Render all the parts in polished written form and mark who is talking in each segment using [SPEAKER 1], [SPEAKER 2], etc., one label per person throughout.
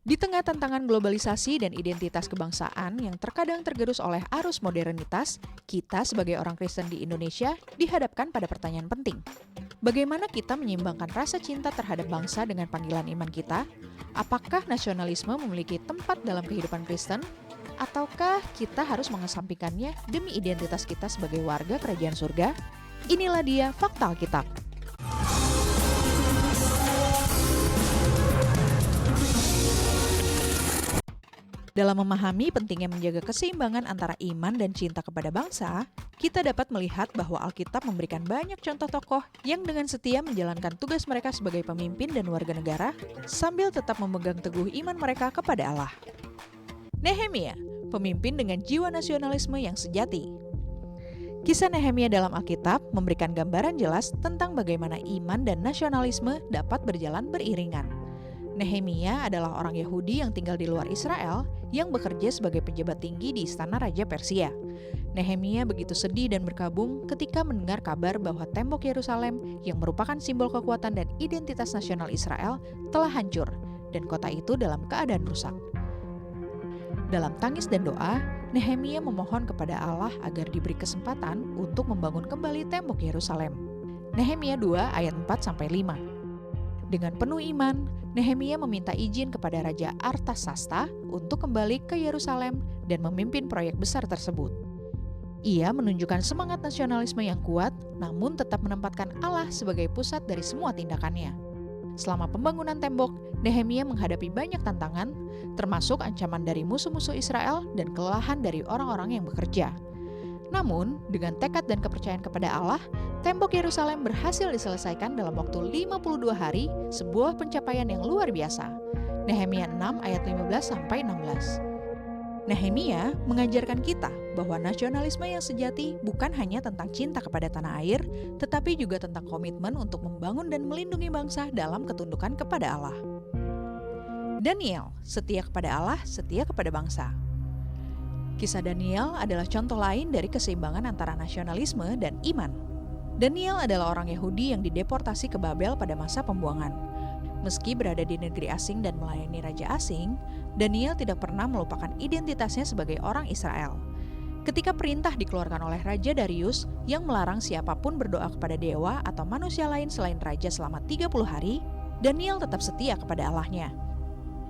[SPEAKER 1] Di tengah tantangan globalisasi dan identitas kebangsaan yang terkadang tergerus oleh arus modernitas, kita sebagai orang Kristen di Indonesia dihadapkan pada pertanyaan penting. Bagaimana kita menyeimbangkan rasa cinta terhadap bangsa dengan panggilan iman kita? Apakah nasionalisme memiliki tempat dalam kehidupan Kristen? Ataukah kita harus mengesampingkannya demi identitas kita sebagai warga kerajaan surga? Inilah dia Fakta Alkitab. Dalam memahami pentingnya menjaga keseimbangan antara iman dan cinta kepada bangsa, kita dapat melihat bahwa Alkitab memberikan banyak contoh tokoh yang dengan setia menjalankan tugas mereka sebagai pemimpin dan warga negara, sambil tetap memegang teguh iman mereka kepada Allah. Nehemia, pemimpin dengan jiwa nasionalisme yang sejati. Kisah Nehemia dalam Alkitab memberikan gambaran jelas tentang bagaimana iman dan nasionalisme dapat berjalan beriringan. Nehemia adalah orang Yahudi yang tinggal di luar Israel yang bekerja sebagai pejabat tinggi di istana Raja Persia. Nehemia begitu sedih dan berkabung ketika mendengar kabar bahwa tembok Yerusalem yang merupakan simbol kekuatan dan identitas nasional Israel telah hancur dan kota itu dalam keadaan rusak. Dalam tangis dan doa, Nehemia memohon kepada Allah agar diberi kesempatan untuk membangun kembali tembok Yerusalem. Nehemia 2 ayat 4-5. Dengan penuh iman, Nehemia meminta izin kepada Raja Artasasta untuk kembali ke Yerusalem dan memimpin proyek besar tersebut. Ia menunjukkan semangat nasionalisme yang kuat, namun tetap menempatkan Allah sebagai pusat dari semua tindakannya. Selama pembangunan tembok, Nehemia menghadapi banyak tantangan, termasuk ancaman dari musuh-musuh Israel dan kelelahan dari orang-orang yang bekerja. Namun, dengan tekad dan kepercayaan kepada Allah, tembok Yerusalem berhasil diselesaikan dalam waktu 52 hari, sebuah pencapaian yang luar biasa. Nehemia 6 ayat 15-16. Nehemia mengajarkan kita bahwa nasionalisme yang sejati bukan hanya tentang cinta kepada tanah air, tetapi juga tentang komitmen untuk membangun dan melindungi bangsa dalam ketundukan kepada Allah. Daniel, setia kepada Allah, setia kepada bangsa. Kisah Daniel adalah contoh lain dari keseimbangan antara nasionalisme dan iman. Daniel adalah orang Yahudi yang dideportasi ke Babel pada masa pembuangan. Meski berada di negeri asing dan melayani raja asing, Daniel tidak pernah melupakan identitasnya sebagai orang Israel. Ketika perintah dikeluarkan oleh Raja Darius yang melarang siapapun berdoa kepada dewa atau manusia lain selain raja selama 30 hari, Daniel tetap setia kepada Allahnya.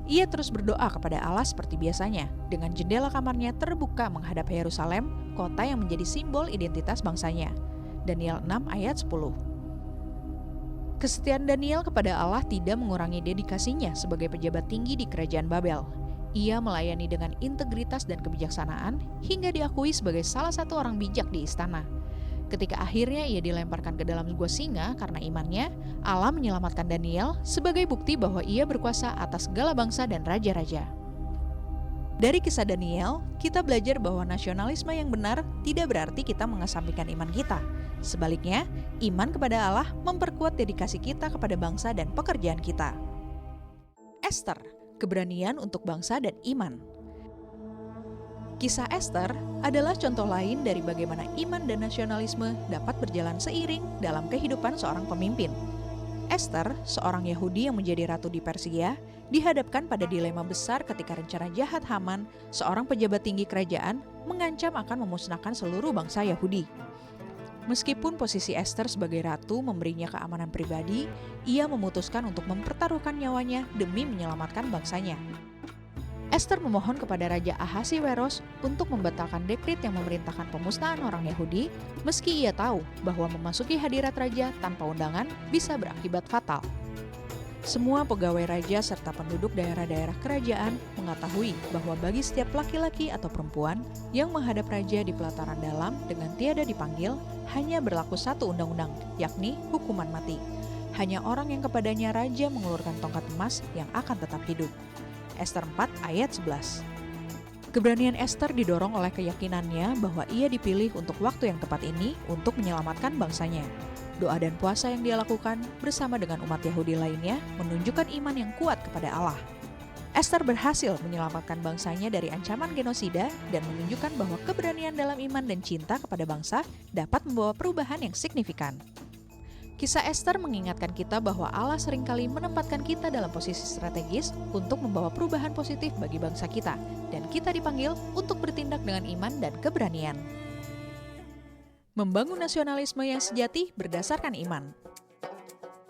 [SPEAKER 1] Ia terus berdoa kepada Allah seperti biasanya, dengan jendela kamarnya terbuka menghadap Yerusalem, kota yang menjadi simbol identitas bangsanya. Daniel 6 ayat 10. Kesetiaan Daniel kepada Allah tidak mengurangi dedikasinya sebagai pejabat tinggi di kerajaan Babel. Ia melayani dengan integritas dan kebijaksanaan hingga diakui sebagai salah satu orang bijak di istana. Ketika akhirnya ia dilemparkan ke dalam gua singa karena imannya, Allah menyelamatkan Daniel sebagai bukti bahwa ia berkuasa atas segala bangsa dan raja-raja. Dari kisah Daniel, kita belajar bahwa nasionalisme yang benar tidak berarti kita mengesampingkan iman kita. Sebaliknya, iman kepada Allah memperkuat dedikasi kita kepada bangsa dan pekerjaan kita. Ester, keberanian untuk bangsa dan iman. Kisah Ester adalah contoh lain dari bagaimana iman dan nasionalisme dapat berjalan seiring dalam kehidupan seorang pemimpin. Ester, seorang Yahudi yang menjadi ratu di Persia, dihadapkan pada dilema besar ketika rencana jahat Haman, seorang pejabat tinggi kerajaan, mengancam akan memusnahkan seluruh bangsa Yahudi. Meskipun posisi Ester sebagai ratu memberinya keamanan pribadi, ia memutuskan untuk mempertaruhkan nyawanya demi menyelamatkan bangsanya. Ester memohon kepada Raja Ahasiweros untuk membatalkan dekret yang memerintahkan pemusnahan orang Yahudi, meski ia tahu bahwa memasuki hadirat raja tanpa undangan bisa berakibat fatal. Semua pegawai raja serta penduduk daerah-daerah kerajaan mengetahui bahwa bagi setiap laki-laki atau perempuan yang menghadap raja di pelataran dalam dengan tiada dipanggil, hanya berlaku satu undang-undang, yakni hukuman mati. Hanya orang yang kepadanya raja mengulurkan tongkat emas yang akan tetap hidup. Ester 4 ayat 11. Keberanian Ester didorong oleh keyakinannya bahwa ia dipilih untuk waktu yang tepat ini untuk menyelamatkan bangsanya. Doa dan puasa yang dia lakukan bersama dengan umat Yahudi lainnya menunjukkan iman yang kuat kepada Allah. Ester berhasil menyelamatkan bangsanya dari ancaman genosida dan menunjukkan bahwa keberanian dalam iman dan cinta kepada bangsa dapat membawa perubahan yang signifikan. Kisah Ester mengingatkan kita bahwa Allah seringkali menempatkan kita dalam posisi strategis untuk membawa perubahan positif bagi bangsa kita, dan kita dipanggil untuk bertindak dengan iman dan keberanian. Membangun nasionalisme yang sejati berdasarkan iman.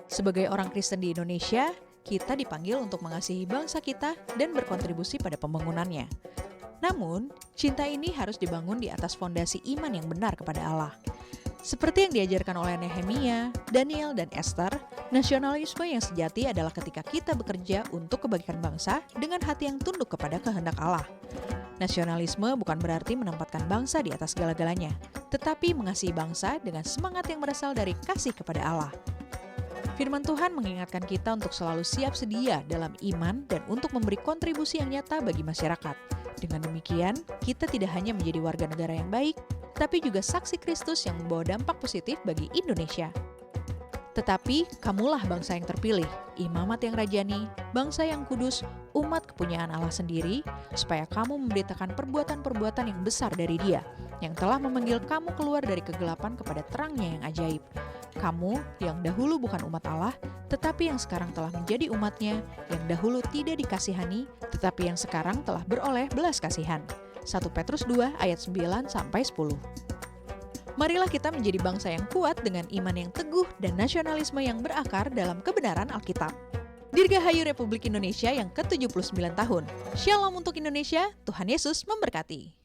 [SPEAKER 1] Sebagai orang Kristen di Indonesia, kita dipanggil untuk mengasihi bangsa kita dan berkontribusi pada pembangunannya. Namun, cinta ini harus dibangun di atas fondasi iman yang benar kepada Allah. Seperti yang diajarkan oleh Nehemia, Daniel, dan Esther, nasionalisme yang sejati adalah ketika kita bekerja untuk kebaikan bangsa dengan hati yang tunduk kepada kehendak Allah. Nasionalisme bukan berarti menempatkan bangsa di atas segala-galanya, tetapi mengasihi bangsa dengan semangat yang berasal dari kasih kepada Allah. Firman Tuhan mengingatkan kita untuk selalu siap sedia dalam iman dan untuk memberi kontribusi yang nyata bagi masyarakat. Dengan demikian, kita tidak hanya menjadi warga negara yang baik, tapi juga saksi Kristus yang membawa dampak positif bagi Indonesia. Tetapi kamulah bangsa yang terpilih, imamat yang rajani, bangsa yang kudus, umat kepunyaan Allah sendiri, supaya kamu memberitakan perbuatan-perbuatan yang besar dari Dia, yang telah memanggil kamu keluar dari kegelapan kepada terangnya yang ajaib. Kamu yang dahulu bukan umat Allah, tetapi yang sekarang telah menjadi umatnya, yang dahulu tidak dikasihani, tetapi yang sekarang telah beroleh belas kasihan. 1 Petrus 2 ayat 9-10. Marilah kita menjadi bangsa yang kuat dengan iman yang teguh dan nasionalisme yang berakar dalam kebenaran Alkitab. Dirgahayu Republik Indonesia yang ke-79 tahun. Shalom untuk Indonesia, Tuhan Yesus memberkati.